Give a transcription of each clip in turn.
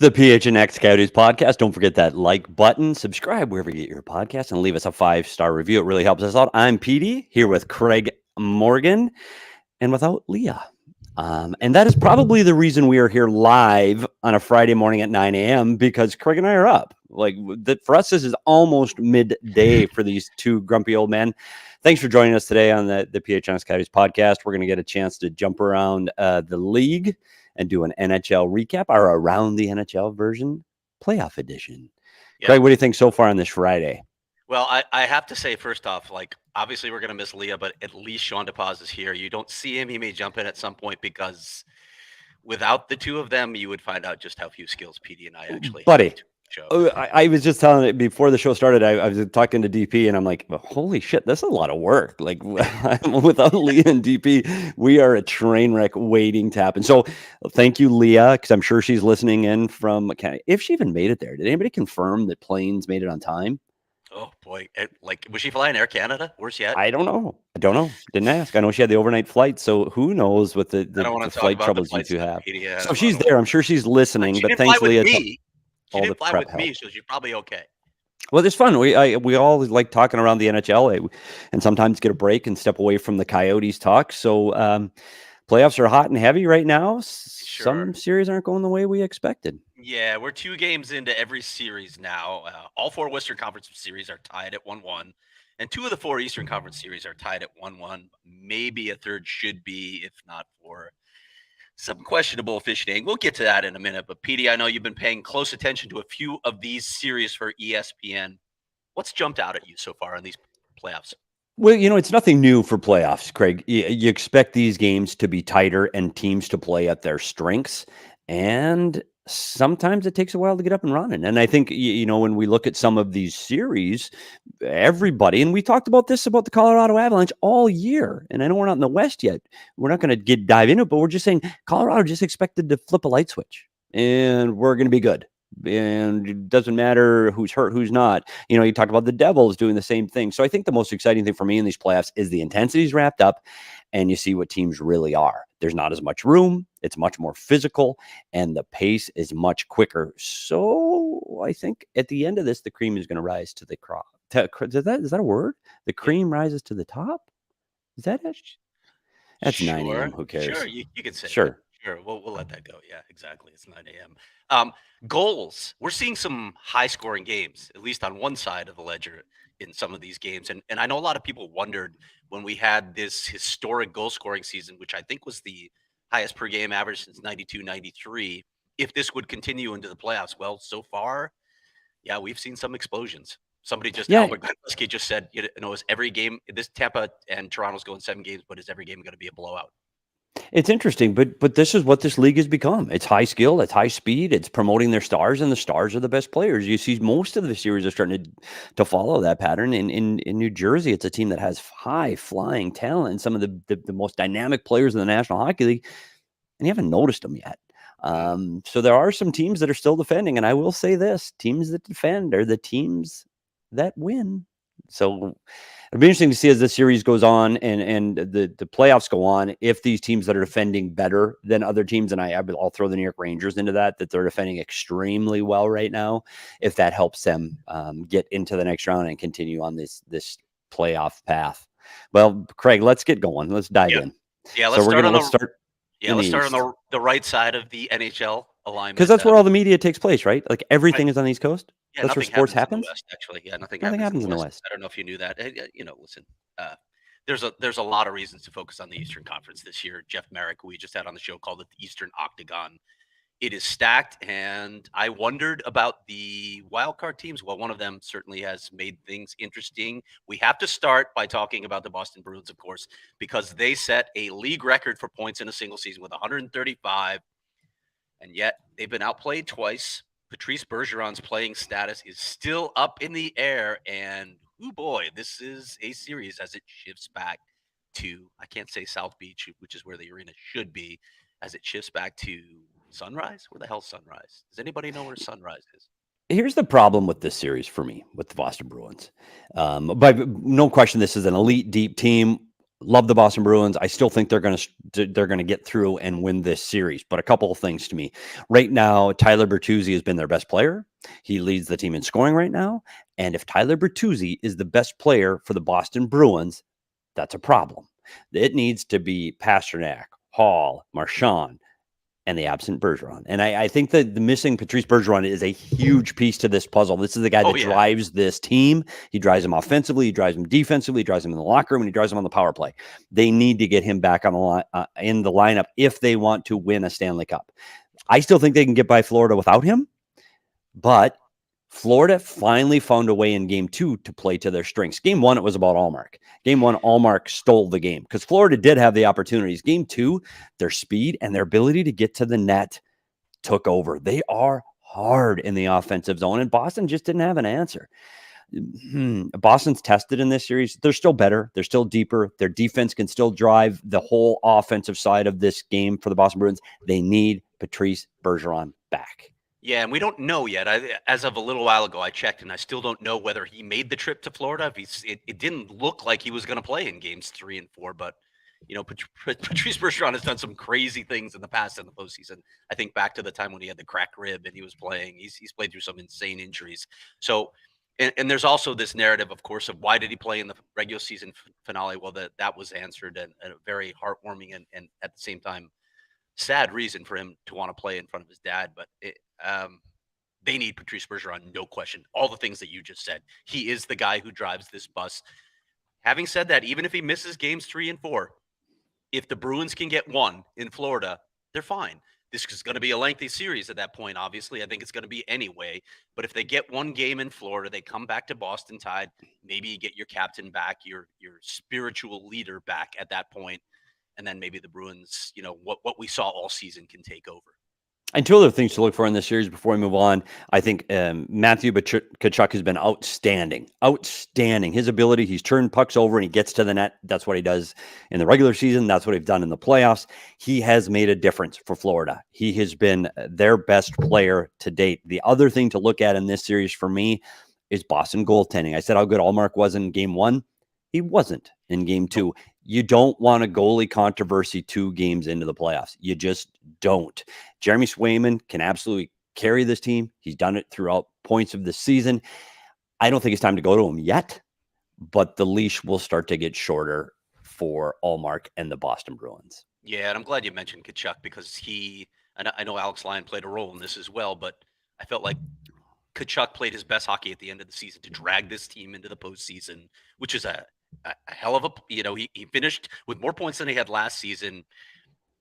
the PHNX Coyotes podcast. Don't forget that like button, subscribe wherever you get your podcast, and leave us a 5-star review. It really helps us out. I'm Petey, here with Craig Morgan, and without Leah. And that is probably the reason we are here live on a Friday morning at 9 a.m. because Craig and I are up. For us, this is almost midday for these two grumpy old men. Thanks for joining us today on the PHNX Coyotes podcast. We're going to get a chance to jump around the league and do an NHL recap, our Around the NHL version, playoff edition. Yep. Craig, what do you think so far on this Friday? Well, I have to say, first off, obviously we're going to miss Leah, but at least Sean DePaz is here. You don't see him. He may jump in at some point because without the two of them, you would find out just how few skils Petey and I actually have. I was just telling it before the show started. I was talking to DP and I'm like, well, holy shit, that's a lot of work. Without Leah and DP, we are a train wreck waiting to happen. So thank you, Leah, because I'm sure she's listening in from Canada. If she even made it there, did anybody confirm that planes made it on time? Oh boy, was she flying Air Canada? Where's she at? I don't know. Didn't ask. I know she had the overnight flight, so who knows what the flight troubles you two have. So she's there. I'm sure she's listening. But thanks, Leah. She didn't fly with me, so she's probably okay. Well, it's fun. We all like talking around the NHL and sometimes get a break and step away from the Coyotes talk. So playoffs are hot and heavy right now. Sure. Some series aren't going the way we expected. Yeah, we're 2 games into every series now. All 4 Western Conference series are tied at 1-1. And 2 of the 4 Eastern Conference series are tied at 1-1. Maybe a third should be, if not for some questionable officiating. We'll get to that in a minute. But Petey, I know you've been paying close attention to a few of these series for ESPN. What's jumped out at you so far in these playoffs? Well, it's nothing new for playoffs, Craig. You expect these games to be tighter and teams to play at their strengths. And sometimes it takes a while to get up and running. And I think, when we look at some of these series, everybody, and we talked about the Colorado Avalanche all year. And I know we're not in the West yet. We're not going to dive into it, but we're just saying Colorado just expected to flip a light switch and we're going to be good. And it doesn't matter who's hurt, who's not. You talk about the Devils doing the same thing. So I think the most exciting thing for me in these playoffs is the intensity's wrapped up and you see what teams really are. There's not as much room. It's much more physical and the pace is much quicker. So I think at the end of this, the cream is going to rise to the crop. Is that a word? The cream rises to the top? Is that it? That's sure. 9 a.m. Who cares? Sure, you can say sure. That. Sure, we'll let that go. Yeah, exactly. It's 9 a.m. Goals. We're seeing some high-scoring games, at least on one side of the ledger in some of these games. And I know a lot of people wondered when we had this historic goal-scoring season, which I think was the highest per-game average since 92-93, if this would continue into the playoffs. Well, so far, yeah, we've seen some explosions. Somebody just, Albert Glenski just said, is every game, this Tampa and Toronto's going 7 games, but is every game going to be a blowout? It's interesting, but this is what this league has become. It's high skill, it's high speed, it's promoting their stars, and the stars are the best players. You see most of the series are starting to follow that pattern. In New Jersey, it's a team that has high flying talent, some of the most dynamic players in the National Hockey League, and you haven't noticed them yet. So there are some teams that are still defending, and I will say this, teams that defend are the teams that win. So it'll be interesting to see as this series goes on and the playoffs go on, if these teams that are defending better than other teams, and I'll throw the New York Rangers into that they're defending extremely well right now, if that helps them get into the next round and continue on this playoff path. Well, Craig, let's get going. Let's dive in. Yeah, let's start on the right side of the NHL alignment. Because that's where all the media takes place, right? Like everything is on the East Coast. Yeah, that's where sports happens. In the West, actually, yeah, nothing happens in the West. I don't know if you knew that. Listen, there's a lot of reasons to focus on the Eastern Conference this year. Jeff Merrick, who we just had on the show, called it the Eastern Octagon. It is stacked, and I wondered about the wildcard teams. Well, one of them certainly has made things interesting. We have to start by talking about the Boston Bruins, of course, because they set a league record for points in a single season with 135, and yet they've been outplayed twice. Patrice Bergeron's playing status is still up in the air, and oh boy, this is a series as it shifts back to, I can't say South Beach, which is where the arena should be, as it shifts back to Sunrise. Where the hell's Sunrise? Does anybody know where Sunrise is? Here's the problem with this series for me with the Boston Bruins. But no question, this is an elite deep team. Love the Boston Bruins. I still think they're going to get through and win this series. But a couple of things to me. Right now, Tyler Bertuzzi has been their best player. He leads the team in scoring right now. And if Tyler Bertuzzi is the best player for the Boston Bruins, that's a problem. It needs to be Pastrnak, Hall, Marchand, and the absent Bergeron. And I think that the missing Patrice Bergeron is a huge piece to this puzzle. This is the guy that drives this team. He drives them offensively. He drives them defensively. He drives them in the locker room, and he drives them on the power play. They need to get him back on the in the lineup if they want to win a Stanley Cup. I still think they can get by Florida without him, but Florida finally found a way in game 2 to play to their strengths. Game 1, it was about Allmark. Game 1, Allmark stole the game because Florida did have the opportunities. Game 2, their speed and their ability to get to the net took over. They are hard in the offensive zone, and Boston just didn't have an answer. Boston's tested in this series. They're still better. They're still deeper. Their defense can still drive the whole offensive side of this game for the Boston Bruins. They need Patrice Bergeron back. Yeah, and we don't know yet. As of a little while ago, I checked, and I still don't know whether he made the trip to Florida. It didn't look like he was going to play in games 3 and 4, but Patrice Bergeron has done some crazy things in the past in the postseason. I think back to the time when he had the cracked rib and he was playing. He's played through some insane injuries. So, and there's also this narrative, of course, of why did he play in the regular season finale? Well, that was answered, and a very heartwarming and at the same time sad reason for him to want to play in front of his dad. But they need Patrice Bergeron, no question. All the things that you just said. He is the guy who drives this bus. Having said that, even if he misses games 3 and 4, if the Bruins can get one in Florida, they're fine. This is going to be a lengthy series at that point, obviously. I think it's going to be anyway. But if they get one game in Florida, they come back to Boston tied. Maybe you get your captain back, your spiritual leader back at that point, and then maybe the Bruins, what we saw all season can take over. And two other things to look for in this series before we move on. I think Matthew Tkachuk has been outstanding. Outstanding. His ability, he's turned pucks over and he gets to the net. That's what he does in the regular season. That's what he's done in the playoffs. He has made a difference for Florida. He has been their best player to date. The other thing to look at in this series for me is Boston goaltending. I said how good Allmark was in game 1. He wasn't in game 2. You don't want a goalie controversy 2 games into the playoffs. You just don't. Jeremy Swayman can absolutely carry this team. He's done it throughout points of the season. I don't think it's time to go to him yet, but the leash will start to get shorter for Allmark and the Boston Bruins. Yeah, and I'm glad you mentioned Tkachuk because I know Alex Lyon played a role in this as well, but I felt like Tkachuk played his best hockey at the end of the season to drag this team into the postseason, which is a hell of a, he finished with more points than he had last season.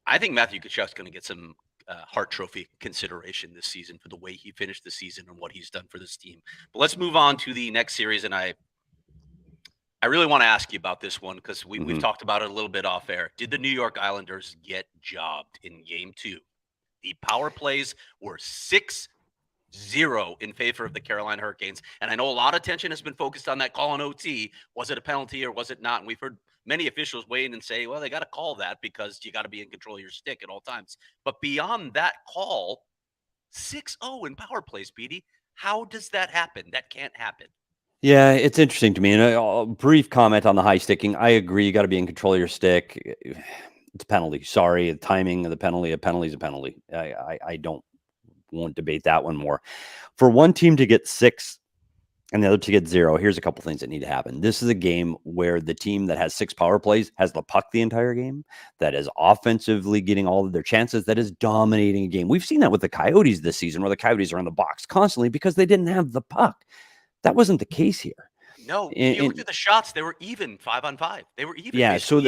I think Matthew Tkachuk's going to get some Hart Trophy consideration this season for the way he finished the season and what he's done for this team. But let's move on to the next series, and I really want to ask you about this one because we've talked about it a little bit off air. Did the New York Islanders get jobbed in game 2? The power plays were 6-0 in favor of the Carolina Hurricanes. And I know a lot of attention has been focused on that call on OT. Was it a penalty or was it not? And we've heard many officials weigh in and say, well, they got to call that because you got to be in control of your stick at all times. But beyond that call, 6-0 in power plays, Petey. How does that happen? That can't happen. Yeah, it's interesting to me. And a brief comment on the high sticking. I agree. You got to be in control of your stick. It's a penalty. Sorry. The timing of the penalty. A penalty is a penalty. I won't debate that one more. For one team to get 6 and the other to get 0, here's a couple things that need to happen. This is a game where the team that has 6 power plays has the puck the entire game, that is offensively getting all of their chances, that is dominating a game. We've seen that with the Coyotes this season, where the Coyotes are in the box constantly because they didn't have the puck. That wasn't the case here. No, you looked at the shots; they were even 5-on-5. They were even. Yeah, so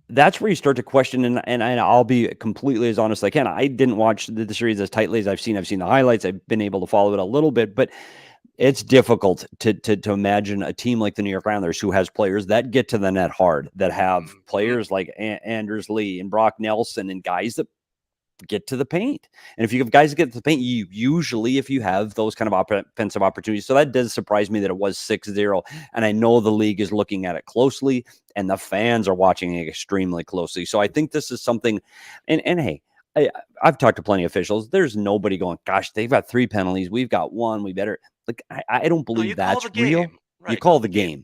that's where you start to question, and I'll be completely as honest as I can. I didn't watch the series as tightly as I've seen the highlights. I've been able to follow it a little bit, but it's difficult to imagine a team like the New York Islanders who has players that get to the net hard, that have players like Anders Lee and Brock Nelson and guys that get to the paint. And if you have guys that get to the paint, you usually, if you have those kind of offensive opportunities. So that does surprise me that it was 6-0. And I know the league is looking at it closely and the fans are watching it extremely closely. So I think this is something, and hey, I've talked to plenty of officials. There's nobody going, gosh, they've got 3 penalties. We've got 1. We better, I don't believe that's real. Right. You call the game.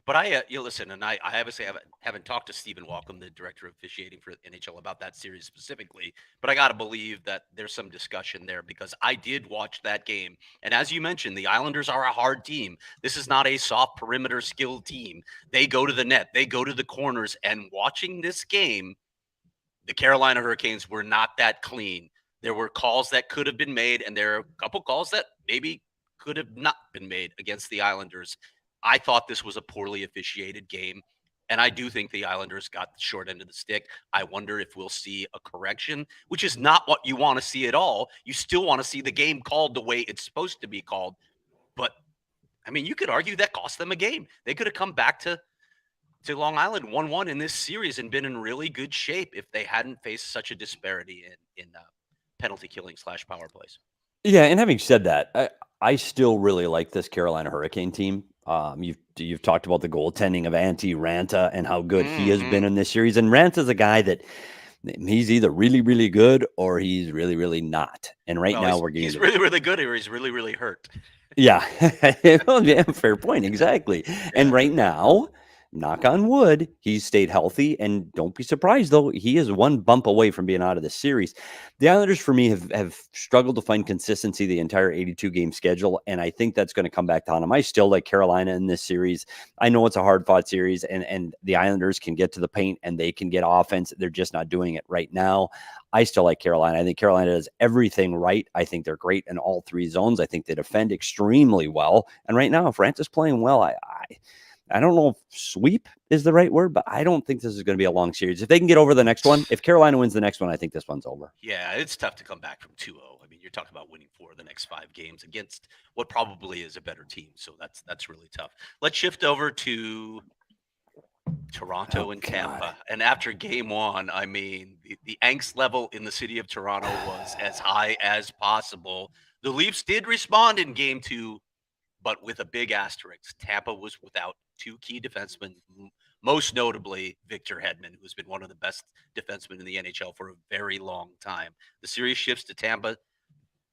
But I, listen, and I obviously haven't talked to Stephen Walcom, the director of officiating for NHL, about that series specifically. But I got to believe that there's some discussion there because I did watch that game. And as you mentioned, the Islanders are a hard team. This is not a soft perimeter skilled team. They go to the net, they go to the corners. And watching this game, the Carolina Hurricanes were not that clean. There were calls that could have been made, and there are a couple calls that maybe could have not been made against the Islanders. I thought this was a poorly officiated game, and I do think the Islanders got the short end of the stick. I wonder if we'll see a correction, which is not what you want to see at all. You still want to see the game called the way it's supposed to be called. But, I mean, you could argue that cost them a game. They could have come back to Long Island 1-1 in this series and been in really good shape if they hadn't faced such a disparity in penalty killing / power plays. Yeah, and having said that, I still really like this Carolina Hurricane team. You've talked about the goaltending of Antti Raanta and how good he has been in this series. And Ranta's a guy that he's either really, really good or he's really, really not. And now we're getting he's really, really good or he's really, really hurt. Yeah. Well, yeah, fair point. Exactly. Yeah. And right now, knock on wood, he's stayed healthy. And don't be surprised, though, he is one bump away from being out of the series. The Islanders, for me, have struggled to find consistency the entire 82-game schedule. And I think that's going to come back down them. I still like Carolina in this series. I know it's a hard-fought series, and the Islanders can get to the paint and they can get offense. They're just not doing it right now. I still like Carolina. I think Carolina does everything right. I think they're great in all three zones. I think they defend extremely well. And right now, if Ranta's playing well, I don't know if sweep is the right word, but I don't think this is going to be a long series. If they can get over the next one, if Carolina wins the next one, I think this one's over. Yeah, it's tough to come back from 2-0. I mean, you're talking about winning 4 of the next 5 games against what probably is a better team. So that's really tough. Let's shift over to Toronto and Tampa. God. And after game 1, I mean, the angst level in the city of Toronto was as high as possible. The Leafs did respond in game 2, but with a big asterisk. Tampa was without 2 key defensemen, most notably Victor Hedman, who's been one of the best defensemen in the NHL for a very long time. The series shifts to Tampa,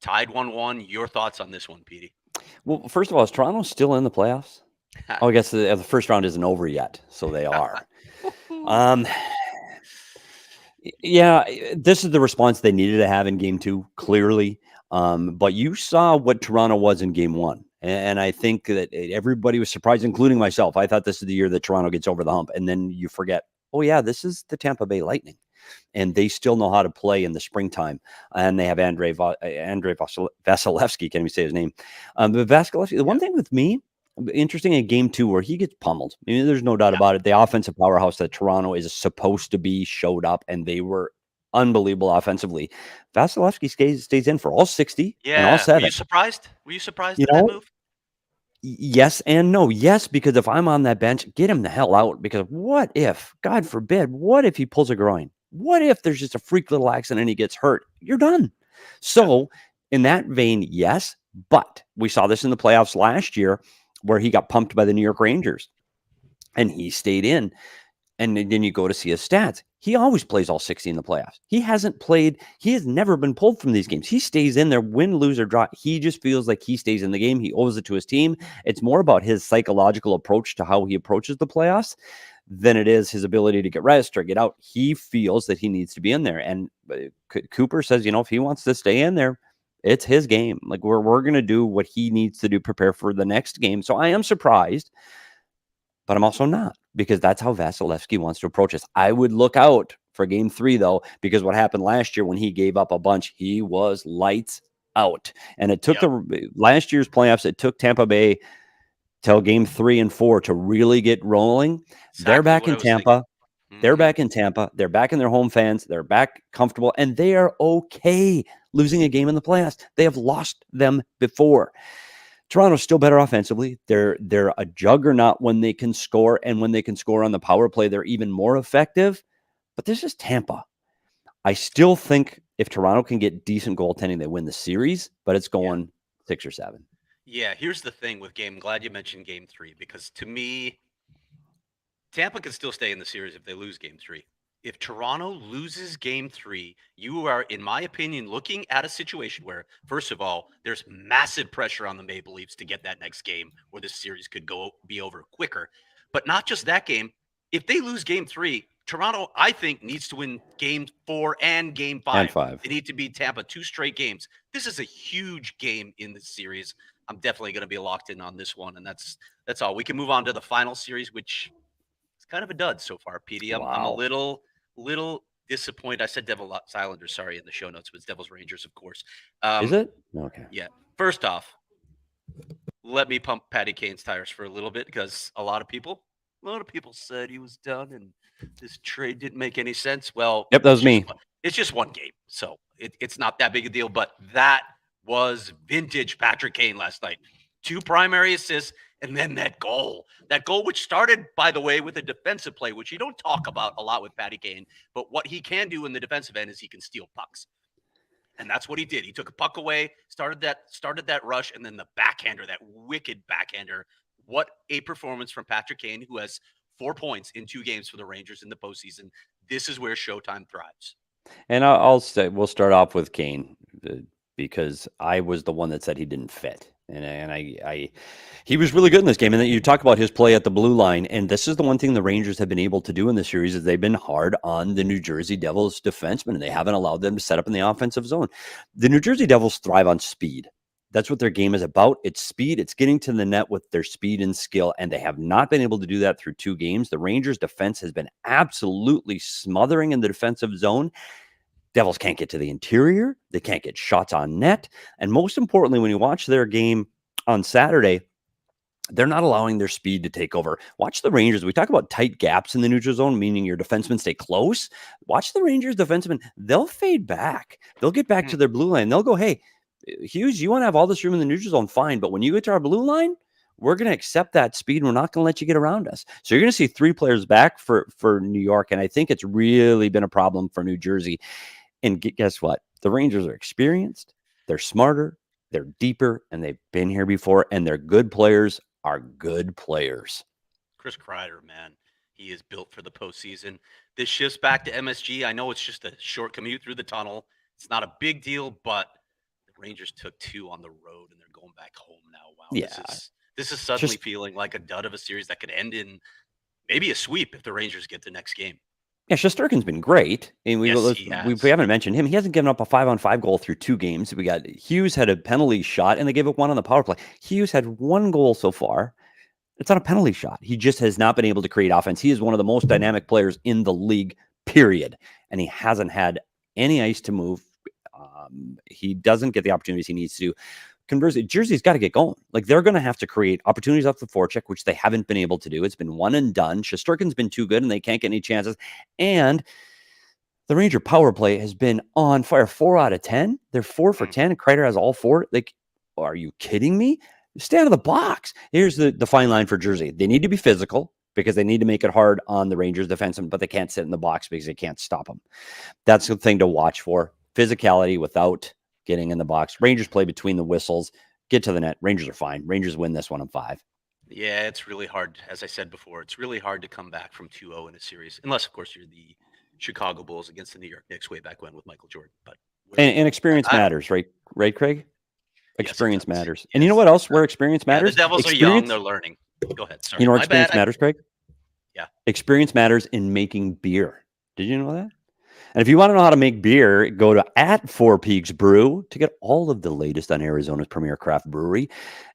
tied 1-1. Your thoughts on this one, Petey? Well, first of all, is Toronto still in the playoffs? Oh, I guess the first round isn't over yet, so they are. Yeah, this is the response they needed to have in game 2, clearly. But you saw what Toronto was in game 1. And I think that everybody was surprised, including myself. I thought this is the year that Toronto gets over the hump. And then you forget, oh, yeah, this is the Tampa Bay Lightning. And they still know how to play in the springtime. And they have Andrei Vasilevsky, can't even say his name. But Vasilevsky, the one thing with me, interesting in game 2 where he gets pummeled. I mean, there's no doubt about it. The offensive powerhouse that Toronto is supposed to be showed up, and they were unbelievable offensively. Vasilevsky stays in for all 60 and all 7. Were you surprised? Were you surprised at that move? Yes and no. Yes, because if I'm on that bench, get him the hell out. Because what if, God forbid, what if he pulls a groin? What if there's just a freak little accident and he gets hurt? You're done. So in that vein, yes. But we saw this in the playoffs last year where he got pumped by the New York Rangers and he stayed in. And then you go to see his stats. He always plays all 60 in the playoffs. He has never been pulled from these games. He stays in there, win, lose, or draw. He just feels like he stays in the game. He owes it to his team. It's more about his psychological approach to how he approaches the playoffs than it is his ability to get rest or get out. He feels that he needs to be in there. And Cooper says, if he wants to stay in there, it's his game. Like we're going to do what he needs to do, prepare for the next game. So I am surprised, but I'm also not, because that's how Vasilevsky wants to approach us. I would look out for game 3, though, because what happened last year when he gave up a bunch, he was lights out. And it took last year's playoffs, it took Tampa Bay till game 3 and 4 to really get rolling. Exactly. They're back in Tampa. They're back in Tampa. They're back in their home fans. They're back comfortable, and they are okay losing a game in the playoffs. They have lost them before. Toronto's still better offensively. They're a juggernaut when they can score, and when they can score on the power play, they're even more effective. But this is Tampa. I still think if Toronto can get decent goaltending, they win the series, but it's going 6 or 7. Yeah, here's the thing with I'm glad you mentioned game 3, because to me, Tampa can still stay in the series if they lose game 3. If Toronto loses game 3, you are, in my opinion, looking at a situation where, first of all, there's massive pressure on the Maple Leafs to get that next game where this series could be over quicker. But not just that game. If they lose game 3, Toronto, I think, needs to win game 4 and game 5. And 5. They need to beat Tampa 2 straight games. This is a huge game in this series. I'm definitely going to be locked in on this one, and that's all. We can move on to the final series, which is kind of a dud so far, Petey. I'm a little disappointed. I said Devils Islanders, sorry, in the show notes, but it's Devils Rangers, of course. Is it? Okay. Yeah. First off, let me pump Patty Kane's tires for a little bit, because a lot of people said he was done and this trade didn't make any sense. Well, yep, that was me. It's just one game, so it's not that big a deal. But that was vintage Patrick Kane last night. 2 primary assists, and then that goal, which started, by the way, with a defensive play, which you don't talk about a lot with Patty Kane. But what he can do in the defensive end is he can steal pucks. And that's what he did. He took a puck away, started that rush, and then the backhander, that wicked backhander. What a performance from Patrick Kane, who has 4 points in 2 games for the Rangers in the postseason. This is where Showtime thrives. And I'll say we'll start off with Kane, because I was the one that said he didn't fit. And he was really good in this game. And then you talk about his play at the blue line. And this is the one thing the Rangers have been able to do in this series, is they've been hard on the New Jersey Devils defensemen, and they haven't allowed them to set up in the offensive zone. The New Jersey Devils thrive on speed. That's what their game is about. It's speed. It's getting to the net with their speed and skill, and they have not been able to do that through 2 games. The Rangers defense has been absolutely smothering in the defensive zone. Devils can't get to the interior. They can't get shots on net. And most importantly, when you watch their game on Saturday, they're not allowing their speed to take over. Watch the Rangers. We talk about tight gaps in the neutral zone, meaning your defensemen stay close. Watch the Rangers defensemen. They'll fade back. They'll get back to their blue line. They'll go, hey, Hughes, you want to have all this room in the neutral zone? Fine. But when you get to our blue line, we're going to accept that speed. We're not going to let you get around us. So you're going to see 3 players back for New York. And I think it's really been a problem for New Jersey. And guess what? The Rangers are experienced, they're smarter, they're deeper, and they've been here before, and their good players are good players. Chris Kreider, man, he is built for the postseason. This shifts back to MSG. I know it's just a short commute through the tunnel. It's not a big deal, but the Rangers took 2 on the road, and they're going back home now. Wow, yeah. This is suddenly feeling like a dud of a series that could end in maybe a sweep if the Rangers get the next game. Yeah, Shesterkin's been great. And we haven't mentioned him. He hasn't given up a 5-on-5 goal through 2 games. We got Hughes had a penalty shot, and they gave up 1 on the power play. Hughes had 1 goal so far. It's not a penalty shot. He just has not been able to create offense. He is one of the most dynamic players in the league, period. And he hasn't had any ice to move. He doesn't get the opportunities he needs to. Conversely, Jersey's got to get going. Like, they're going to have to create opportunities off the forecheck, which they haven't been able to do. It's been one and done. Shesterkin's been too good, and they can't get any chances. And the Ranger power play has been on fire. 4 out of 10. They're 4 for 10. Kreider has all 4. Like, are you kidding me? Stay out of the box. Here's the fine line for Jersey. They need to be physical, because they need to make it hard on the Rangers defensemen, but they can't sit in the box because they can't stop them. That's the thing to watch for. Physicality without getting in the box. Rangers play between the whistles, get to the net. Rangers are fine. Rangers win this one in 5. Yeah, it's really hard. As I said before, it's really hard to come back from 2-0 in a series, unless, of course, you're the Chicago Bulls against the New York Knicks way back when with Michael Jordan. But and experience matters, right? Right, Craig? Experience matters. Yes. And you know what else where experience matters? The Devils are young. They're learning. Go ahead. Sorry. You know where experience matters, Craig? Yeah. Experience matters in making beer. Did you know that? And if you want to know how to make beer, go to @4Peaks Brew to get all of the latest on Arizona's premier craft brewery,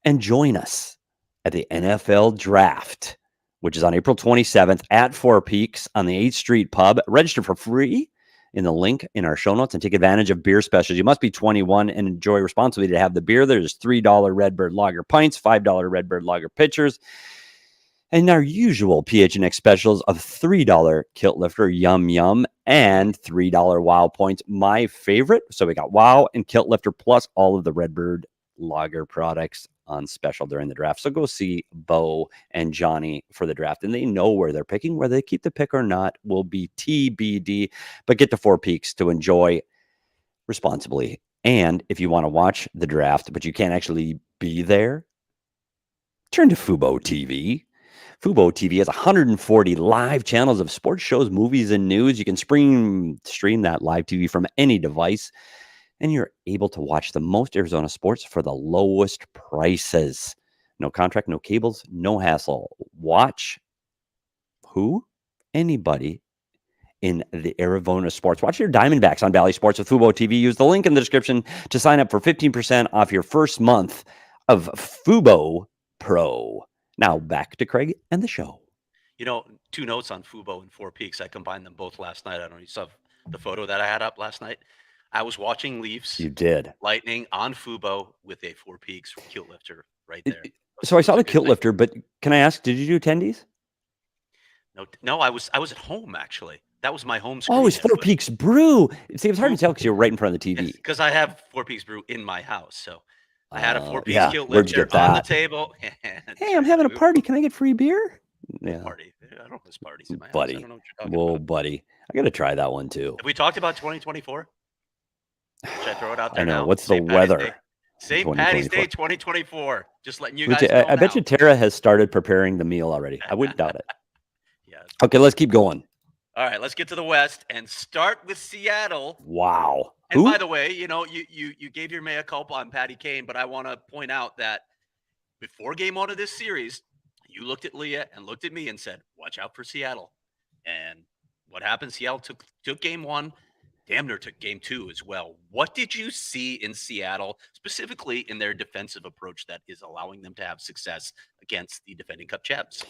and join us at the NFL Draft, which is on April 27th at 4 Peaks on the 8th Street Pub. Register for free in the link in our show notes and take advantage of beer specials. You must be 21 and enjoy responsibly to have the beer. There's $3 Redbird Lager pints, $5 Redbird Lager pitchers, and our usual PHNX specials of $3 Kilt Lifter Yum Yum and $3 Wow Points, my favorite. So we got Wow and Kilt Lifter plus all of the Redbird Lager products on special during the draft. So go see Bo and Johnny for the draft, and they know where they're picking. Whether they keep the pick or not will be TBD, but get to 4 Peaks to enjoy responsibly. And if you want to watch the draft, but you can't actually be there, turn to Fubo TV. Fubo TV has 140 live channels of sports shows, movies, and news. You can stream that live TV from any device, and you're able to watch the most Arizona sports for the lowest prices. No contract, no cables, no hassle. Watch who? Anybody in the Arizona sports. Watch your Diamondbacks on Valley Sports with Fubo TV. Use the link in the description to sign up for 15% off your first month of Fubo Pro. Now back to Craig and the show. You know, 2 notes on Fubo and Four Peaks. I combined them both last night. I don't know if you saw the photo that I had up last night. I was watching Leafs You did. Lightning on Fubo with a Four Peaks kilt lifter right there. So I saw the kilt lifter, but can I ask, did you do attendees? No, I was at home actually. That was my home screen. Oh, it's Four Peaks Brew. See, it was hard to tell because you were right in front of the TV. Because I have Four Peaks Brew in my house, so I had a Four Peaks kilt Where'd you lifter get on that? the table. Hey, I'm having a party. Can I get free beer? Yeah. Party. I don't miss parties in my house. Buddy. I don't know what you're talking about. Buddy. I got to try that one too. Have we talked about 2024? Should I throw it out there I know. now? What's the weather? St. Patty's Day 2024. Just letting you guys know. I bet you Tara has started preparing the meal already. I wouldn't doubt it. Yeah. Okay, let's keep going. All right, let's get to the West and start with Seattle. Wow. And by the way, you know, you gave your mea culpa on Patty Kane, but I want to point out that before game 1 of this series, you looked at Leah and looked at me and said, watch out for Seattle. And what happened? Seattle took game 1, damn near took game 2 as well. What did you see in Seattle, specifically in their defensive approach that is allowing them to have success against the defending Cup champs?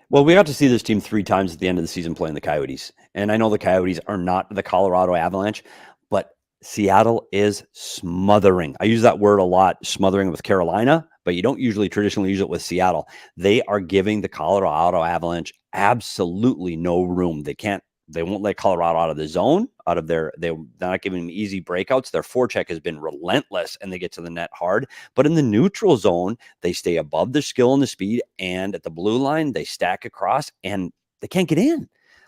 Well, we got to see this team 3 times at the end of the season playing the Coyotes. And I know the Coyotes are not the Colorado Avalanche, but Seattle is smothering. I use that word a lot, smothering with Carolina, but you don't usually traditionally use it with Seattle. They are giving the Colorado Avalanche absolutely no room. They won't let Colorado out of the zone, they're not giving them easy breakouts. Their forecheck has been relentless and they get to the net hard. But in the neutral zone, they stay above the skill and the speed. And at the blue line, they stack across and they can't get in.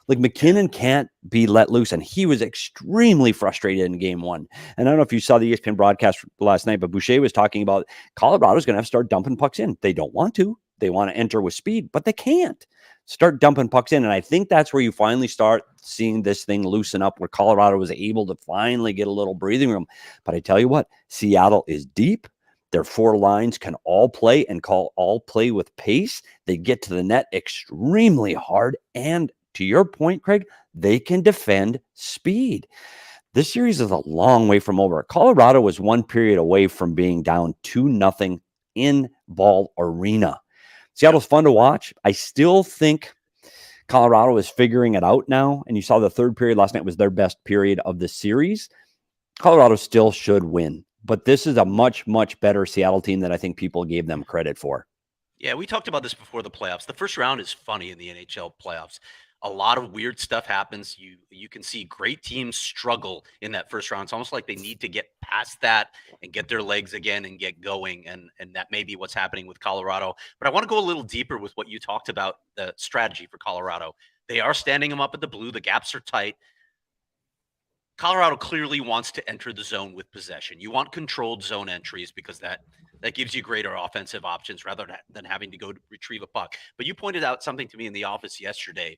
Like McKinnon can't be let loose, and he was extremely frustrated in game 1. And I don't know if you saw the ESPN broadcast last night, but Boucher was talking about Colorado's going to have to start dumping pucks in. They don't want to. They want to enter with speed, but they can't. Start dumping pucks in, and I think that's where you finally start seeing this thing loosen up, where Colorado was able to finally get a little breathing room. But I tell you what, Seattle is deep. Their 4 lines can all play and all play with pace. They get to the net extremely hard, and to your point, Craig, they can defend speed. This series is a long way from over. Colorado was 1 period away from being down 2-0 in Ball Arena. Seattle's fun to watch. I still think Colorado is figuring it out now. And you saw the 3rd period last night was their best period of the series. Colorado still should win. But this is a much, much better Seattle team than I think people gave them credit for. Yeah, we talked about this before the playoffs. The first round is funny in the NHL playoffs. A lot of weird stuff happens. You can see great teams struggle in that first round. It's almost like they need to get past that and get their legs again and get going. And that may be what's happening with Colorado. But I want to go a little deeper with what you talked about, the strategy for Colorado. They are standing them up at the blue. The gaps are tight. Colorado clearly wants to enter the zone with possession. You want controlled zone entries because that gives you greater offensive options rather than having to go to retrieve a puck. But you pointed out something to me in the office yesterday.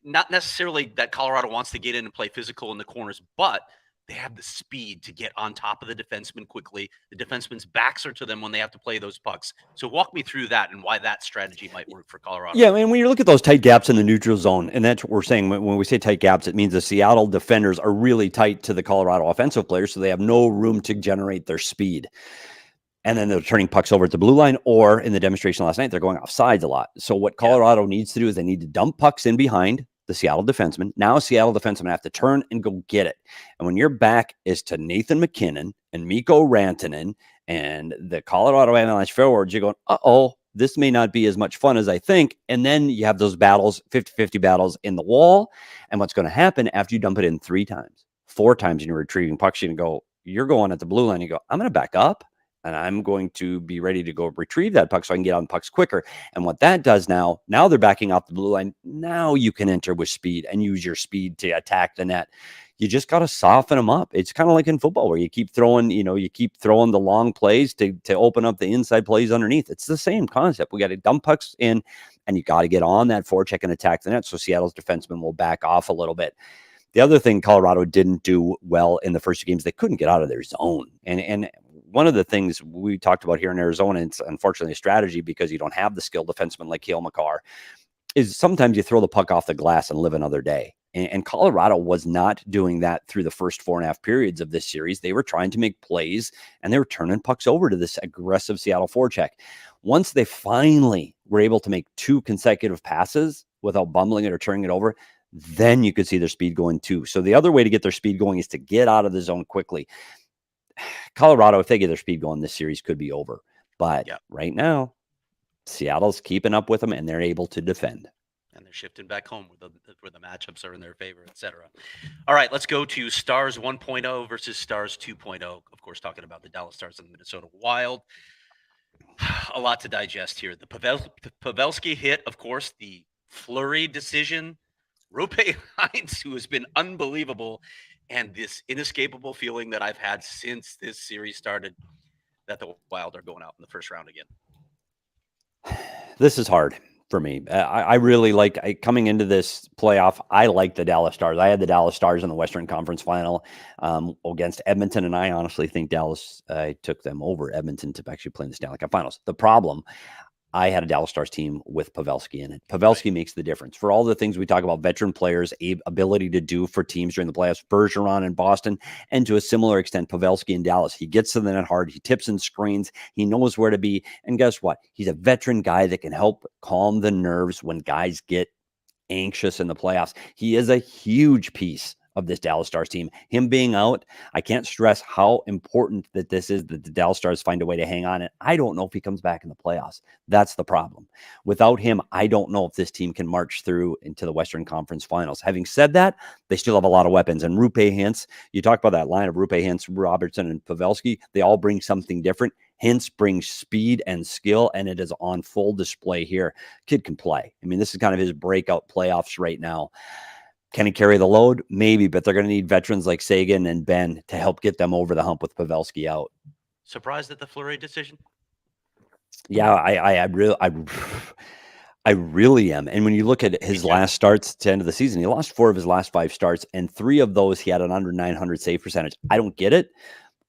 Not necessarily that Colorado wants to get in and play physical in the corners, but they have the speed to get on top of the defenseman quickly. The defenseman's backs are to them when they have to play those pucks. So walk me through that and why that strategy might work for Colorado. Yeah, and when you look at those tight gaps in the neutral zone, and that's what we're saying when we say tight gaps, it means the Seattle defenders are really tight to the Colorado offensive players, so they have no room to generate their speed. And then they're turning pucks over at the blue line, or in the demonstration last night, they're going off sides a lot. So what Colorado needs to do is they need to dump pucks in behind the Seattle defenseman. Now Seattle defensemen have to turn and go get it. And when your back is to Nathan McKinnon and Mikko Rantanen and the Colorado Avalanche forwards, you're going, uh-oh, this may not be as much fun as I think. And then you have those battles, 50-50 battles in the wall. And what's going to happen after you dump it in 3 times, 4 times, and you're retrieving pucks, you're going at the blue line. You go, I'm going to back up. And I'm going to be ready to go retrieve that puck so I can get on pucks quicker. And what that does now they're backing off the blue line. Now you can enter with speed and use your speed to attack the net. You just got to soften them up. It's kind of like in football where you keep throwing the long plays to open up the inside plays underneath. It's the same concept. We got to dump pucks in and you got to get on that forecheck and attack the net. So Seattle's defensemen will back off a little bit. The other thing Colorado didn't do well in the first 2 games, they couldn't get out of their zone. And one of the things we talked about here in Arizona, it's unfortunately a strategy because you don't have the skilled defenseman like Cale Makar. is sometimes you throw the puck off the glass and live another day. And Colorado was not doing that through the first 4.5 periods of this series. They were trying to make plays, and they were turning pucks over to this aggressive Seattle forecheck. Once they finally were able to make 2 consecutive passes without bumbling it or turning it over, then you could see their speed going too. So the other way to get their speed going is to get out of the zone quickly. Colorado, if they get their speed going, this series could be over. But right now, Seattle's keeping up with them, and they're able to defend. And they're shifting back home where the matchups are in their favor, etc. All right, let's go to Stars 1.0 versus Stars 2.0. Of course, talking about the Dallas Stars and the Minnesota Wild. A lot to digest here. The Pavelski hit, of course, the Fleury decision. Roope Hintz, who has been unbelievable, and this inescapable feeling that I've had since this series started that the Wild are going out in the first round again. This is hard for me. I really like coming into this playoff. I like the Dallas Stars. I had the Dallas Stars in the Western Conference Final against Edmonton, and I honestly think Dallas took them over Edmonton to actually play in the Stanley Cup Finals. The problem, I had a Dallas Stars team with Pavelski in it. Pavelski makes the difference for all the things we talk about veteran players' ability to do for teams during the playoffs. Bergeron in Boston, and to a similar extent, Pavelski in Dallas. He gets to the net hard. He tips and screens. He knows where to be. And guess what? He's a veteran guy that can help calm the nerves when guys get anxious in the playoffs. He is a huge piece of this Dallas Stars team. Him being out, I can't stress how important that this is, that the Dallas Stars find a way to hang on. And I don't know if he comes back in the playoffs. That's the problem. Without him, I don't know if this team can march through into the Western Conference Finals. Having said that, they still have a lot of weapons. And Roope Hintz, you talk about that line of Roope Hintz, Robertson, and Pavelski, they all bring something different. Hintz brings speed and skill, and it is on full display here. Kid can play. I mean, this is kind of his breakout playoffs right now. Can he carry the load? Maybe, but they're going to need veterans like Sagan and Ben to help get them over the hump with Pavelski out. Surprised at the Fleury decision? Yeah, I really am. And when you look at his last starts to end of the season, he lost 4 of his last 5 starts, and 3 of those he had an under 900 save percentage. I don't get it.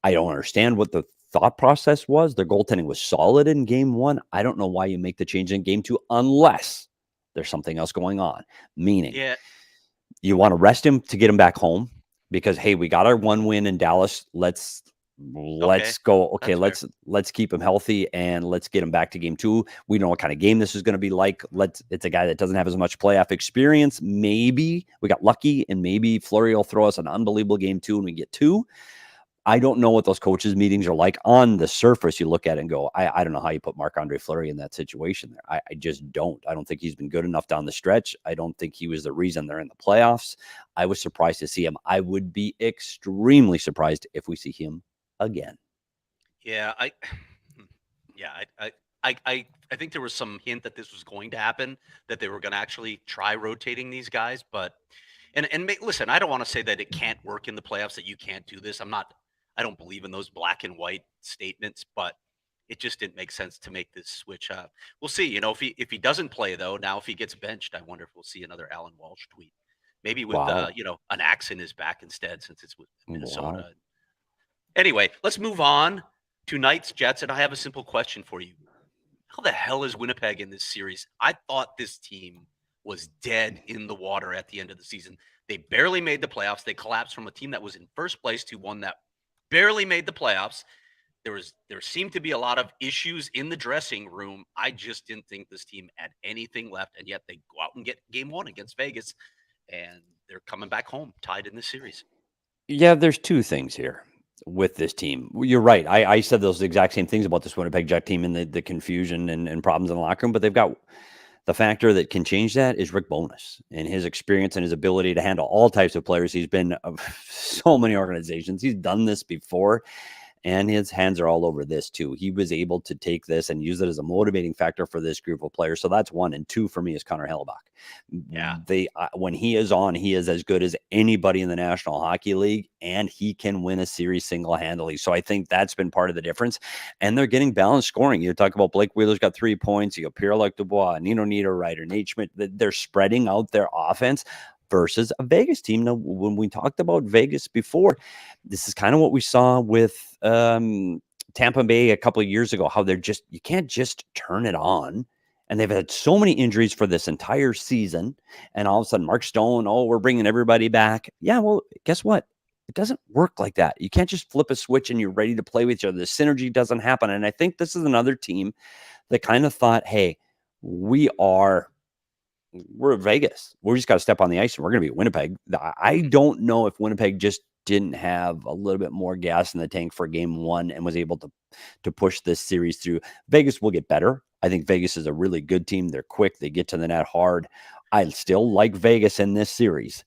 I don't understand what the thought process was. Their goaltending was solid in game 1. I don't know why you make the change in game 2 unless there's something else going on. Meaning, you want to rest him to get him back home because, hey, we got our 1 win in Dallas. Let's go. Okay, let's keep him healthy and let's get him back to game 2. We know what kind of game this is going to be like. It's a guy that doesn't have as much playoff experience. Maybe we got lucky and maybe Fleury will throw us an unbelievable game 2 and we get 2. I don't know what those coaches meetings are like. On the surface, you look at it and go, I don't know how you put Marc-Andre Fleury in that situation there. I just don't. I don't think he's been good enough down the stretch. I don't think he was the reason they're in the playoffs. I was surprised to see him. I would be extremely surprised if we see him again. Yeah, I think there was some hint that this was going to happen, that they were going to actually try rotating these guys. But listen, I don't want to say that it can't work in the playoffs, that you can't do this. I don't believe in those black and white statements, but it just didn't make sense to make this switch. We'll see. You know, if he doesn't play though, now if he gets benched, I wonder if we'll see another Alan Walsh tweet, maybe with an axe in his back instead, since it's with Minnesota. Wow. Anyway, let's move on to Knights Jets, and I have a simple question for you. How the hell is Winnipeg in this series? I thought this team was dead in the water at the end of the season. They barely made the playoffs. They collapsed from a team that was in first place to one that barely made the playoffs. There seemed to be a lot of issues in the dressing room. I just didn't think this team had anything left, and yet they go out and get game 1 against Vegas, and they're coming back home tied in this series. Yeah, there's 2 things here with this team. You're right. I said those exact same things about this Winnipeg Jet team and the confusion and problems in the locker room, but they've got the factor that can change that is Rick Bowness and his experience and his ability to handle all types of players. He's been of so many organizations. He's done this before, and his hands are all over this too. He was able to take this and use it as a motivating factor for this group of players. So that's 1. And 2 for me is Connor Hellebuyck. Yeah, when he is on, he is as good as anybody in the National Hockey League, and he can win a series single-handedly. So I think that's been part of the difference. And they're getting balanced scoring. You talk about Blake Wheeler's got 3 points. You got Pierre-Luc Dubois, Nino Niederreiter, Nate Schmidt. They're spreading out their offense versus a Vegas team. Now, when we talked about Vegas before, this is kind of what we saw with Tampa Bay a couple of years ago, how you can't just turn it on And they've had so many injuries for this entire season. And all of a sudden, Mark Stone, oh, we're bringing everybody back. Yeah, well, guess what? It doesn't work like that. You can't just flip a switch and you're ready to play with each other. The synergy doesn't happen. And I think this is another team that kind of thought, hey, we're at Vegas. We just got to step on the ice and we're going to be Winnipeg. I don't know if Winnipeg just didn't have a little bit more gas in the tank for game one and was able to push this series through. Vegas will get better. I think Vegas is a really good team. They're quick. They get to the net hard. I still like Vegas in this series,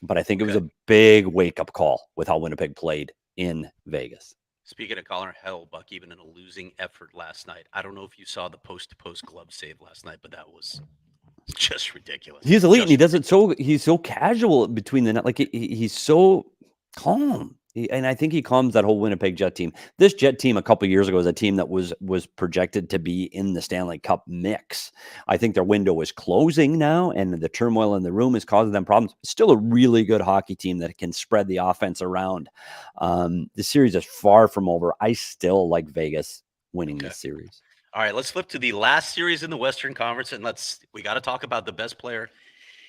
but I think it was a big wake-up call with how Winnipeg played in Vegas. Speaking of Connor Hellbuck, even in a losing effort last night, I don't know if you saw the post-to-post glove save last night, but that was just ridiculous. He's elite, and he does it he's so casual between the net. Like he's so calm. And I think he calms that whole Winnipeg Jet team. This Jet team a couple of years ago was a team that was projected to be in the Stanley Cup mix. I think their window is closing now, and the turmoil in the room is causing them problems. Still a really good hockey team that can spread the offense around. The series is far from over. I still like Vegas winning this series. All right, let's flip to the last series in the Western Conference, and we got to talk about the best player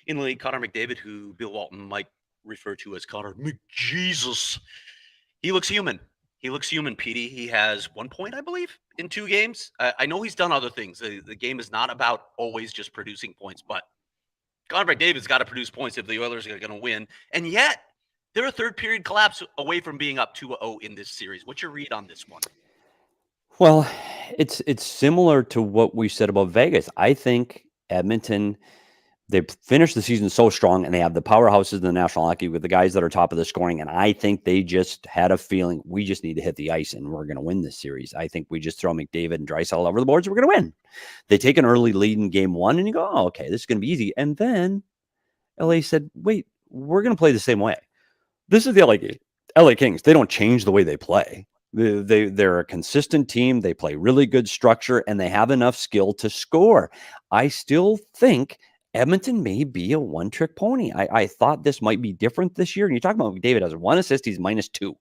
in the league, Connor McDavid, who Bill Walton might refer to as Connor McJesus. He looks human. Petey. He has 1 point, I believe, in 2 games. I know he's done other things. The game is not about always just producing points, but Connor McDavid's got to produce points if the Oilers are going to win. And yet, they're a third period collapse away from being up 2-0 in this series. What's your read on this one? Well, it's similar to what we said about Vegas. I think Edmonton, they finished the season so strong, and they have the powerhouses in the National Hockey with the guys that are top of the scoring. And I think they just had a feeling we just need to hit the ice and we're going to win this series. I think we just throw McDavid and Draisaitl over the boards. We're going to win. They take an early lead in game one and you go, oh, okay, this is going to be easy. And then LA said, wait, we're going to play the same way. This is the LA Kings. They don't change the way they play. They're a consistent team. They play really good structure and they have enough skill to score. I still think Edmonton may be a one-trick pony. I thought this might be different this year. And you talk about McDavid has 1 assist, he's -2.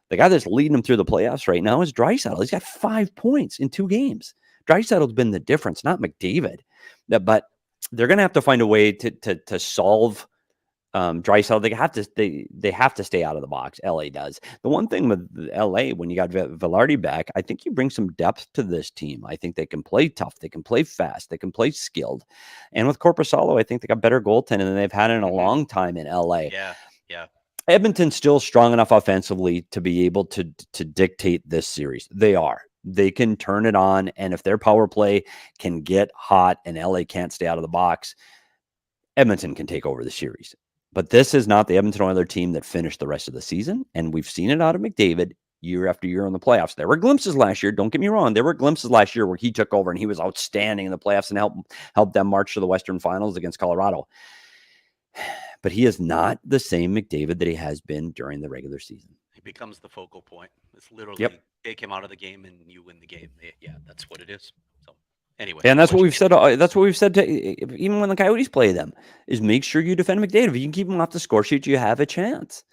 The guy that's leading him through the playoffs right now is Draisaitl. He's got 5 points in 2 games. Draisaitl's been the difference, not McDavid. But they're going to have to find a way to solve Draisaitl. They have to stay out of the box. LA does. The one thing with LA, when you got Velarde back, I think you bring some depth to this team. I think they can play tough. They can play fast. They can play skilled. And with Korpisalo, I think they got better goaltending than they've had in a long time in LA. Yeah. Edmonton's still strong enough offensively to be able to dictate this series. They are. They can turn it on. And if their power play can get hot and LA can't stay out of the box, Edmonton can take over the series. But this is not the Edmonton Oilers team that finished the rest of the season. And we've seen it out of McDavid year after year in the playoffs. There were glimpses last year. Don't get me wrong. There were glimpses last year where he took over and he was outstanding in the playoffs and helped them march to the Western Finals against Colorado. But he is not the same McDavid that he has been during the regular season. He becomes the focal point. It's literally take him out of the game and you win the game. Yeah, that's what it is. So anyway, and that's what we've said. That's what we've said to even when the Coyotes play them is make sure you defend McDavid. If you can keep him off the score sheet, you have a chance.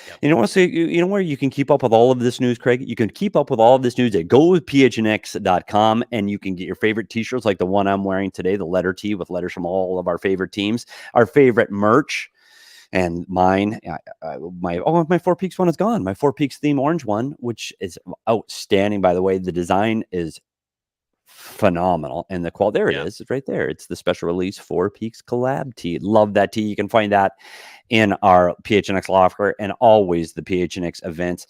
Yep. You know what? So you know where you can keep up with all of this news, Craig? You can keep up with all of this news at gowithphnx.com, and you can get your favorite T-shirts like the one I'm wearing today, the letter T with letters from all of our favorite teams, our favorite merch. And mine, my Four Peaks one is gone. My Four Peaks theme orange one, which is outstanding, by the way. The design is phenomenal. And the quality, there it is. It's right there. It's the special release Four Peaks collab tee. Love that tee. You can find that in our PHNX locker and always the PHNX events.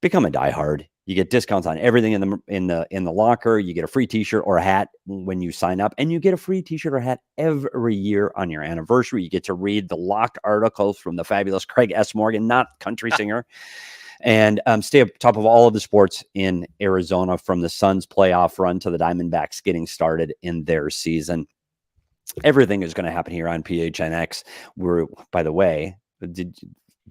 Become a diehard. You get discounts on everything in the locker. You get a free T-shirt or a hat when you sign up, and you get a free T-shirt or hat every year on your anniversary. You get to read the locked articles from the fabulous Craig S. Morgan, not country singer, and stay up top of all of the sports in Arizona, from the Suns playoff run to the Diamondbacks getting started in their season. Everything is going to happen here on PHNX. We're, by the way,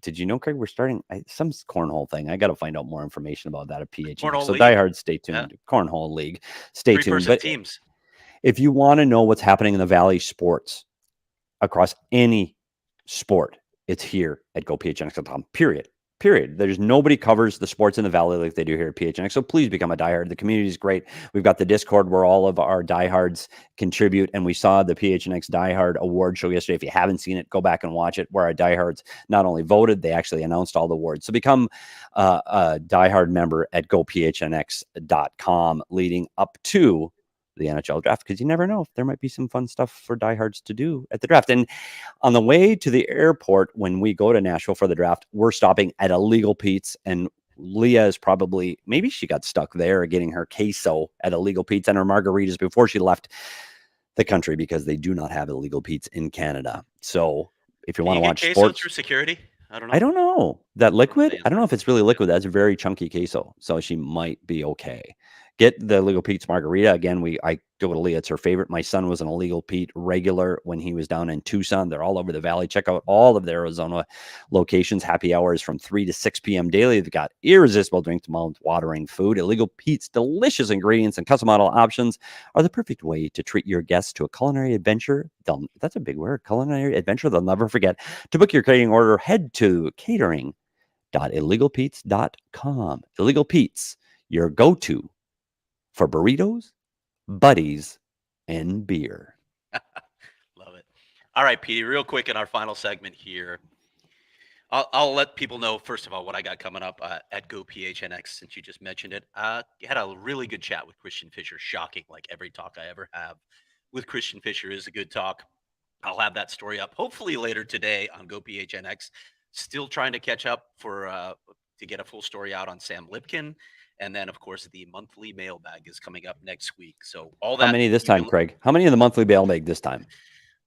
did you know, Craig, we're starting some cornhole thing. I got to find out more information about that at PHNX. So diehard, stay tuned. Yeah. Cornhole league, stay tuned. But teams. If you want to know what's happening in the Valley sports across any sport, it's here at gophnx.com. Period. period. There's nobody covers the sports in the Valley like they do here at PHNX. So please become a diehard. The community is great. We've got the Discord where all of our diehards contribute. And we saw the PHNX Diehard Award show yesterday. If you haven't seen it, go back and watch it, where our diehards not only voted, they actually announced all the awards. So become a diehard member at gophnx.com leading up to the NHL draft, because you never know, there might be some fun stuff for diehards to do at the draft. And on the way to the airport, when we go to Nashville for the draft, we're stopping at Illegal Pete's, and Leah is probably, maybe she got stuck there getting her queso at Illegal Pete's and her margaritas before she left the country, because they do not have Illegal Pete's in Canada. So if you want to watch queso sports through security, I don't know. I don't know. That liquid, I don't know if it's really liquid. That's a very chunky queso, so she might be okay. Get the Illegal Pete's margarita. Again, I go to Leah. It's her favorite. My son was an Illegal Pete regular when he was down in Tucson. They're all over the valley. Check out all of the Arizona locations. Happy hours from 3 to 6 p.m. daily. They've got irresistible drink to mouth-watering food. Illegal Pete's delicious ingredients and custom model options are the perfect way to treat your guests to a culinary adventure. That's a big word. Culinary adventure they'll never forget. To book your catering order, head to catering.illegalpete's.com. Illegal Pete's, your go-to for burritos, buddies, and beer. Love it. All right, Petey, real quick in our final segment here. I'll let people know, first of all, what I got coming up at GoPHNX, since you just mentioned it. You had a really good chat with Christian Fischer. Shocking, like every talk I ever have with Christian Fischer is a good talk. I'll have that story up hopefully later today on GoPHNX. Still trying to catch up to get a full story out on Sam Lipkin. And then, of course, the monthly mailbag is coming up next week. So all that. How many this time, Craig? How many in the monthly mailbag this time?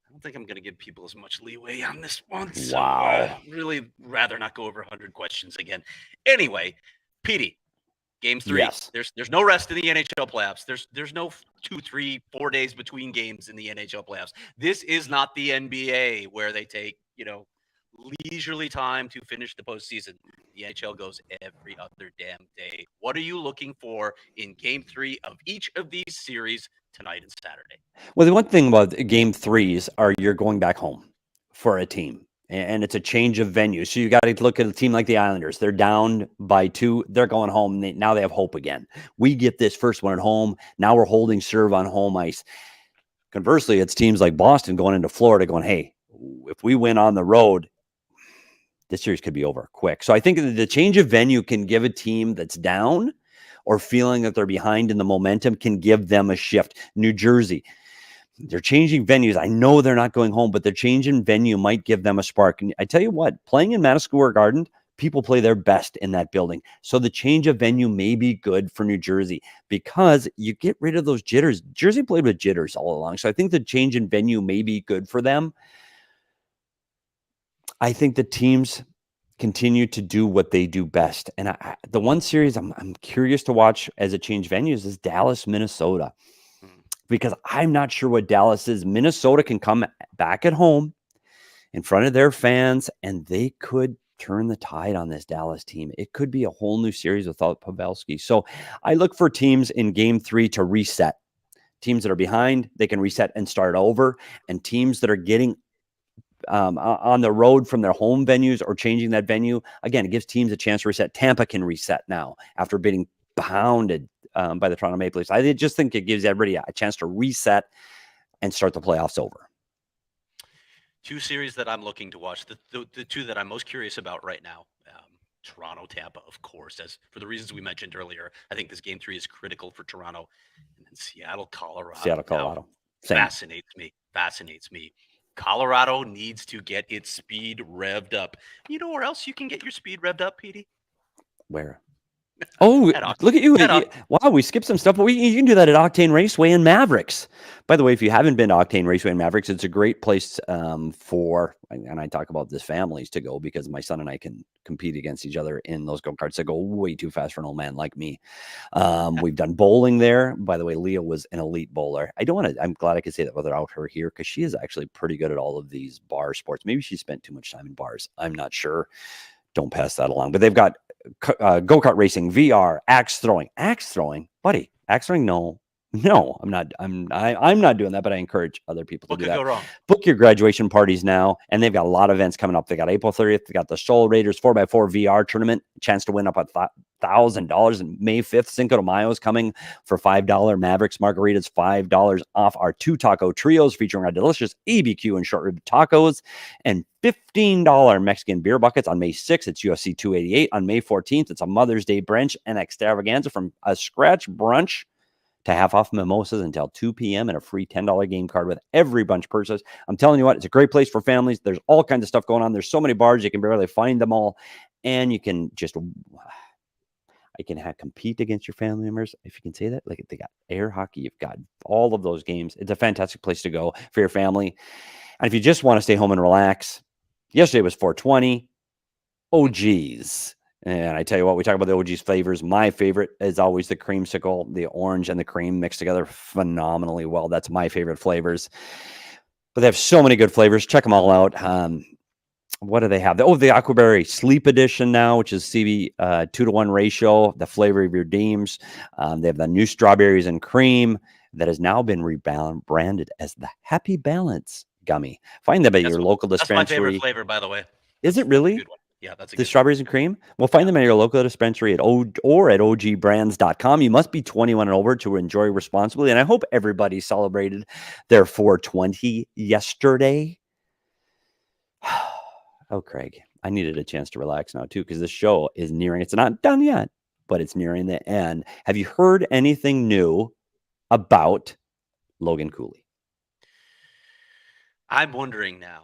I don't think I'm going to give people as much leeway on this one. Wow. So, really rather not go over 100 questions again. Anyway, Petey, game 3. Yes. There's no rest in the NHL playoffs. There's no 2, 3, 4 days between games in the NHL playoffs. This is not the NBA where they take, leisurely time to finish the postseason. The NHL goes every other damn day. What are you looking for in game 3 of each of these series tonight and Saturday? Well, the one thing about game 3s are you're going back home for a team, and it's a change of venue. So you got to look at a team like the Islanders. They're down by 2. They're going home. Now they have hope again. We get this first one at home. Now we're holding serve on home ice. Conversely, it's teams like Boston going into Florida going, hey, if we win on the road, this series could be over quick. So I think the change of venue can give a team that's down or feeling that they're behind in the momentum, can give them a shift. New Jersey, they're changing venues. I know they're not going home, but their change in venue might give them a spark. And I tell you what, playing in Madison Square Garden, people play their best in that building. So the change of venue may be good for New Jersey because you get rid of those jitters. Jersey played with jitters all along. So I think the change in venue may be good for them. I think the teams continue to do what they do best. And the one series I'm curious to watch as a change venues is Dallas, Minnesota, because I'm not sure what Dallas is. Minnesota can come back at home in front of their fans, and they could turn the tide on this Dallas team. It could be a whole new series without Pavelski. So I look for teams in game 3 to reset. Teams that are behind, they can reset and start over. And teams that are getting on the road from their home venues or changing that venue, again, it gives teams a chance to reset. Tampa can reset now after being pounded by the Toronto Maple Leafs. I just think it gives everybody a chance to reset and start the playoffs over. 2 series that I'm looking to watch. The 2 that I'm most curious about right now, Toronto, Tampa, of course, as for the reasons we mentioned earlier. I think this game 3 is critical for Toronto. And then Seattle, Colorado. Fascinates me. Colorado needs to get its speed revved up. You know where else you can get your speed revved up, Petey? Where? Oh, look at you. Wow, we skipped some stuff, but you can do that at Octane Raceway and Mavericks. By the way, if you haven't been to Octane Raceway and Mavericks, it's a great place for, and I talk about this, families to go, because my son and I can compete against each other in those go-karts that go way too fast for an old man like me. We've done bowling there. By the way, Leah was an elite bowler. I'm glad I could say that without her here, because she is actually pretty good at all of these bar sports. Maybe she spent too much time in bars. I'm not sure. Don't pass that along. But they've got go-kart racing, VR, axe throwing, buddy. Axe throwing, no. No, I'm not. I'm not doing that, but I encourage other people to What do could that. go wrong? Book your graduation parties now, and they've got a lot of events coming up. They got April 30th. They got the Soul Raiders 4x4 VR tournament, chance to win up $1,000. And May 5th, Cinco de Mayo is coming for $5 Mavericks margaritas, $5 off our 2 taco trios featuring our delicious ABQ and short rib tacos, and $15 Mexican beer buckets on May 6th. It's UFC 288. On May 14th, it's a Mother's Day brunch and extravaganza from a scratch brunch to half off mimosas until 2 p.m. and a free $10 game card with every bunch purchase. I'm telling you what, it's a great place for families. There's all kinds of stuff going on. There's so many bars, you can barely find them all. And you can compete against your family members, if you can say that. Like, they got air hockey, you've got all of those games. It's a fantastic place to go for your family. And if you just want to stay home and relax, yesterday was 420. Oh, geez. And I tell you what, we talk about the OG's flavors. My favorite is always the creamsicle, the orange and the cream mixed together phenomenally well. That's my favorite flavors. But they have so many good flavors. Check them all out. What do they have? The Aquaberry Sleep Edition now, which is CB 2-to-1 ratio, the flavor of your dreams. They have the new strawberries and cream that has now been rebranded as the Happy Balance Gummy. Find them at your local dispensary. That's my favorite flavor, by the way. Is it really? Good one. Yeah, that's the strawberries and cream. Well, find them at your local dispensary or at ogbrands.com. You must be 21 and over to enjoy responsibly. And I hope everybody celebrated their 420 yesterday. Oh, Craig, I needed a chance to relax now too, because this show is nearing. It's not done yet, but it's nearing the end. Have you heard anything new about Logan Cooley? I'm wondering now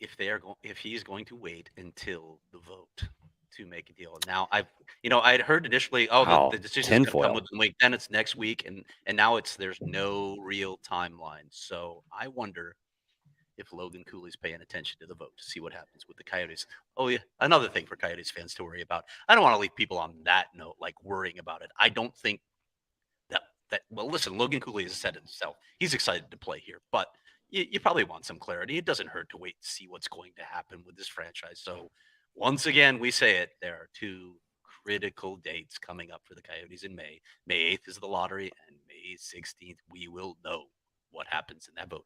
if he's going to wait until the vote to make a deal. Now I'd heard initially, the decision is going to come within a week, then it's next week, and now there's no real timeline. So I wonder if Logan Cooley's paying attention to the vote to see what happens with the Coyotes. Oh yeah, another thing for Coyotes fans to worry about. I don't want to leave people on that note, like worrying about it. I don't think well, listen, Logan Cooley has said it himself. He's excited to play here, but you probably want some clarity. It doesn't hurt to wait to see what's going to happen with this franchise. So once again, we say it, there are 2 critical dates coming up for the Coyotes in May. May 8th is the lottery, and May 16th, we will know what happens in that vote.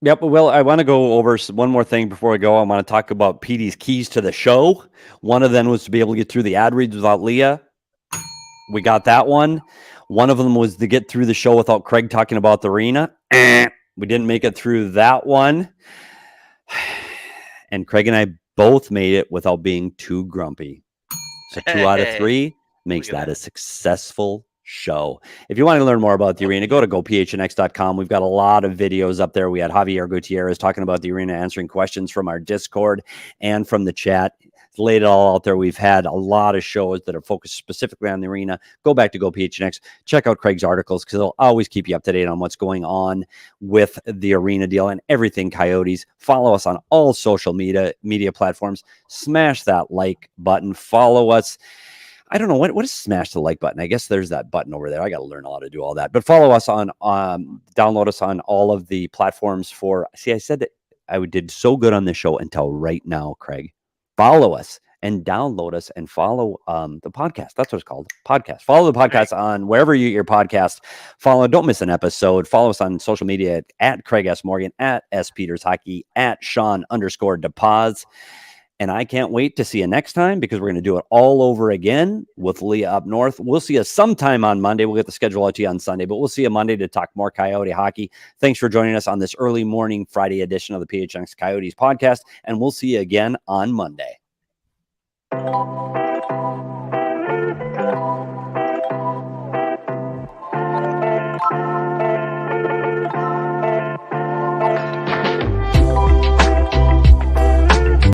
Yep. Well, I want to go over one more thing before we go. I want to talk about Petey's keys to the show. One of them was to be able to get through the ad reads without Leah. We got that one. One of them was to get through the show without Craig talking about the arena. We didn't make it through that one. And Craig and I both made it without being too grumpy. So 2 out of 3 makes that a successful show. If you want to learn more about the arena, go to gophnx.com. We've got a lot of videos up there. We had Javier Gutierrez talking about the arena, answering questions from our Discord and from the chat. Laid it all out there. We've had a lot of shows that are focused specifically on the arena. Go back to GoPHNX. Check out Craig's articles, because they'll always keep you up to date on what's going on with the arena deal and everything Coyotes. Follow us on all social media platforms. Smash that like button. Follow us. I don't know what is smash the like button. I guess there's that button over there. I got to learn how to do all that. But follow us on download us on all of the platforms I said that I did so good on this show until right now, Craig. Follow us and download us and follow the podcast. That's what it's called, podcast. Follow the podcast on wherever you get your podcast. Don't miss an episode. Follow us on social media at Craig S. Morgan, at S. Peters Hockey, at Sean_DePaz. And I can't wait to see you next time, because we're going to do it all over again with Leah up north. We'll see you sometime on Monday. We'll get the schedule out to you on Sunday, but we'll see you Monday to talk more Coyote hockey. Thanks for joining us on this early morning Friday edition of the PHNX Coyotes podcast, and we'll see you again on Monday.